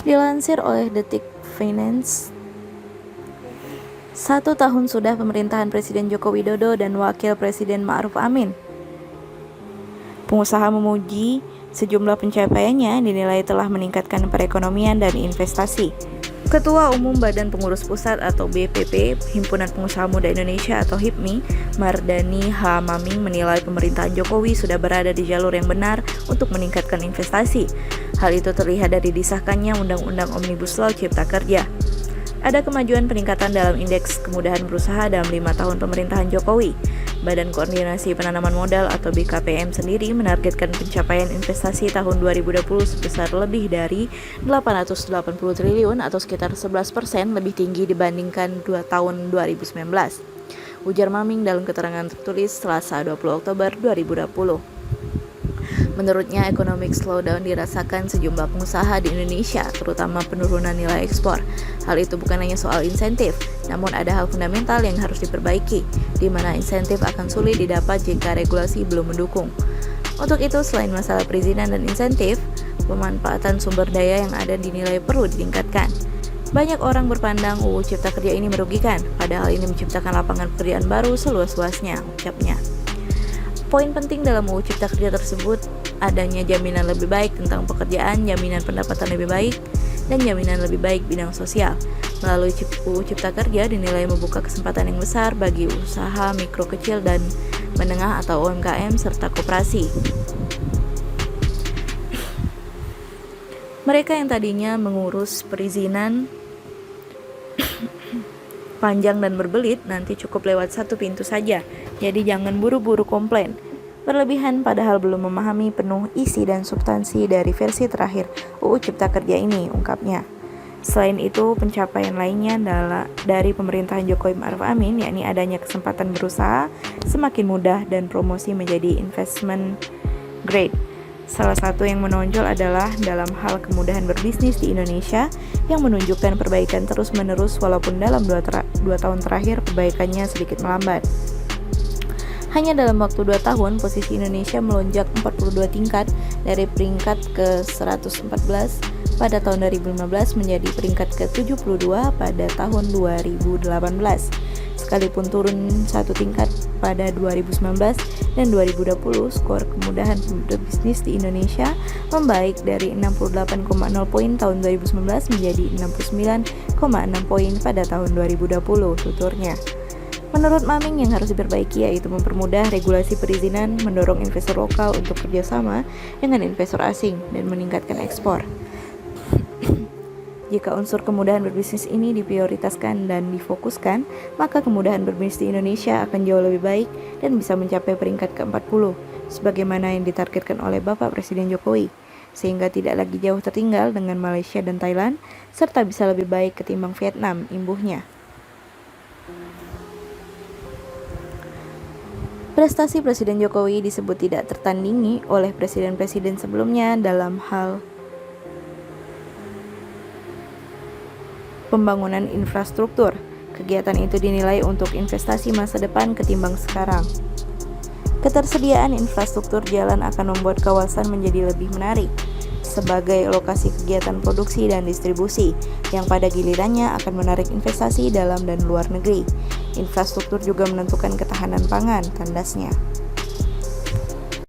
Dilansir oleh Detik Finance, 1 tahun sudah pemerintahan Presiden Joko Widodo dan Wakil Presiden Ma'ruf Amin. Pengusaha memuji sejumlah pencapaiannya dinilai telah meningkatkan perekonomian dan investasi. Ketua Umum Badan Pengurus Pusat atau BPP, Himpunan Pengusaha Muda Indonesia atau HIPMI, Mardani H. Maming menilai pemerintahan Jokowi sudah berada di jalur yang benar untuk meningkatkan investasi. Hal itu terlihat dari disahkannya Undang-Undang Omnibus Law Cipta Kerja. Ada kemajuan peningkatan dalam indeks kemudahan berusaha dalam 5 tahun pemerintahan Jokowi. Badan Koordinasi Penanaman Modal atau BKPM sendiri menargetkan pencapaian investasi tahun 2020 sebesar lebih dari 880 triliun atau sekitar 11% lebih tinggi dibandingkan 2 tahun 2019. Ujar Maming dalam keterangan tertulis Selasa 20 Oktober 2020. Menurutnya, economic slowdown dirasakan sejumlah pengusaha di Indonesia, terutama penurunan nilai ekspor. Hal itu bukan hanya soal insentif, namun ada hal fundamental yang harus diperbaiki, di mana insentif akan sulit didapat jika regulasi belum mendukung. Untuk itu, selain masalah perizinan dan insentif, pemanfaatan sumber daya yang ada dinilai perlu ditingkatkan. Banyak orang berpandang UU Cipta Kerja ini merugikan, padahal ini menciptakan lapangan pekerjaan baru seluas-luasnya, ucapnya. Poin penting dalam UU Cipta Kerja tersebut adanya jaminan lebih baik tentang pekerjaan, jaminan pendapatan lebih baik, dan jaminan lebih baik bidang sosial. Melalui UU Cipta Kerja dinilai membuka kesempatan yang besar bagi usaha mikro kecil dan menengah atau UMKM serta koperasi. Mereka yang tadinya mengurus perizinan panjang dan berbelit nanti cukup lewat satu pintu saja. Jadi jangan buru-buru komplain berlebihan padahal belum memahami penuh isi dan substansi dari versi terakhir UU Cipta Kerja ini, ungkapnya. Selain itu, pencapaian lainnya adalah dari pemerintahan Jokowi Ma'ruf Amin, yakni adanya kesempatan berusaha semakin mudah dan promosi menjadi investment grade. Salah satu yang menonjol adalah dalam hal kemudahan berbisnis di Indonesia yang menunjukkan perbaikan terus-menerus walaupun dalam 2 tahun terakhir perbaikannya sedikit melambat. Hanya dalam waktu 2 tahun, posisi Indonesia melonjak 42 tingkat dari peringkat ke-114 pada tahun 2015 menjadi peringkat ke-72 pada tahun 2018. Sekalipun turun 1 tingkat pada 2019 dan 2020, skor kemudahan berbisnis di Indonesia membaik dari 68,0 poin tahun 2019 menjadi 69,6 poin pada tahun 2020, tuturnya. Menurut Maming, yang harus diperbaiki yaitu mempermudah regulasi perizinan, mendorong investor lokal untuk kerjasama dengan investor asing, dan meningkatkan ekspor. Jika unsur kemudahan berbisnis ini diprioritaskan dan difokuskan, maka kemudahan berbisnis di Indonesia akan jauh lebih baik dan bisa mencapai peringkat ke-40, sebagaimana yang ditargetkan oleh Bapak Presiden Jokowi, sehingga tidak lagi jauh tertinggal dengan Malaysia dan Thailand, serta bisa lebih baik ketimbang Vietnam, imbuhnya. Prestasi Presiden Jokowi disebut tidak tertandingi oleh presiden-presiden sebelumnya dalam hal pembangunan infrastruktur. Kegiatan itu dinilai untuk investasi masa depan ketimbang sekarang. Ketersediaan infrastruktur jalan akan membuat kawasan menjadi lebih menarik sebagai lokasi kegiatan produksi dan distribusi yang pada gilirannya akan menarik investasi dalam dan luar negeri. Infrastruktur juga menentukan ketahanan pangan, tandasnya.